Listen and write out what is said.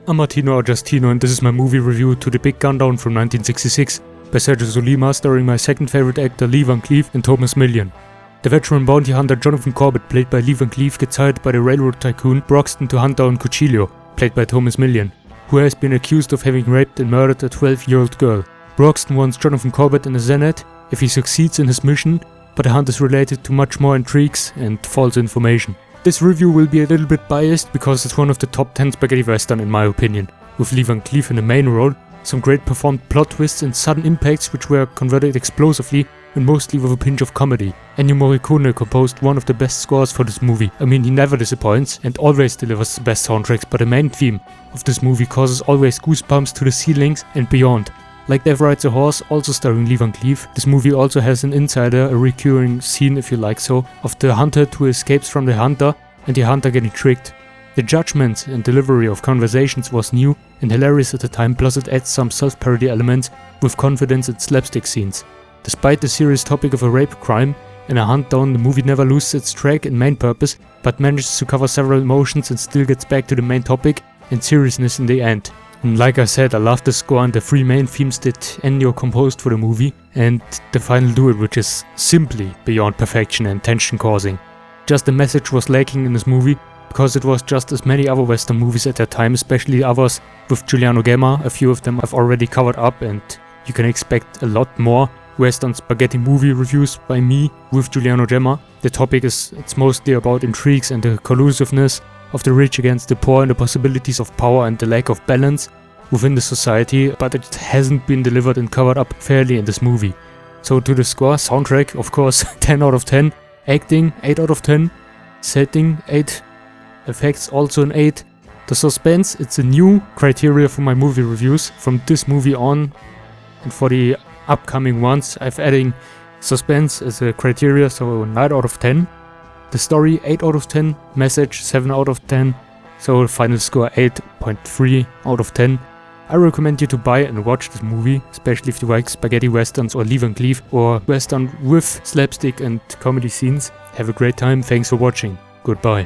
I'm Martino Agostino and this is my movie review to The Big Gundown from 1966 by Sergio Sollima, starring my second favorite actor Lee Van Cleef and Thomas Million. The veteran bounty hunter Jonathan Corbett, played by Lee Van Cleef, gets hired by the railroad tycoon Broxton to hunt down Cuchillo, played by Thomas Million, who has been accused of having raped and murdered a 12-year-old girl. Broxton wants Jonathan Corbett in a Zenith if he succeeds in his mission, but the hunt is related to much more intrigues and false information. This review will be a little bit biased because it's one of the top 10 spaghetti western in my opinion, with Lee Van Cleef in the main role, some great performed plot twists and sudden impacts which were converted explosively and mostly with a pinch of comedy. Ennio Morricone composed one of the best scores for this movie. I mean, he never disappoints and always delivers the best soundtracks, but the main theme of this movie causes always goosebumps to the ceilings and beyond. Like Death Rides a Horse, also starring Lee Van Cleef, this movie also has an insider, a recurring scene if you like so, of the hunted who escapes from the hunter and the hunter getting tricked. The judgment and delivery of conversations was new and hilarious at the time, plus it adds some self-parody elements with confidence and slapstick scenes. Despite the serious topic of a rape crime and a hunt down, the movie never loses its track and main purpose, but manages to cover several emotions and still gets back to the main topic and seriousness in the end. And like I said, I love the score and the three main themes that Ennio composed for the movie, and the final duet, which is simply beyond perfection and tension causing. Just the message was lacking in this movie, because it was just as many other western movies at that time, especially others with Giuliano Gemma. A few of them I've already covered up, and you can expect a lot more western spaghetti movie reviews by me with Giuliano Gemma. The topic it's mostly about intrigues and the collusiveness of the rich against the poor and the possibilities of power and the lack of balance within the society, but it hasn't been delivered and covered up fairly in this movie. So to the score, soundtrack of course 10 out of 10, acting 8 out of 10, setting 8, effects also an 8. The suspense, it's a new criteria for my movie reviews from this movie on, and for the upcoming ones I've adding suspense as a criteria, so 9 out of 10. The story 8 out of 10, message 7 out of 10, so the final score 8.3 out of 10. I recommend you to buy and watch this movie, especially if you like spaghetti westerns or Lee Van Cleef or western with slapstick and comedy scenes. Have a great time, thanks for watching, goodbye.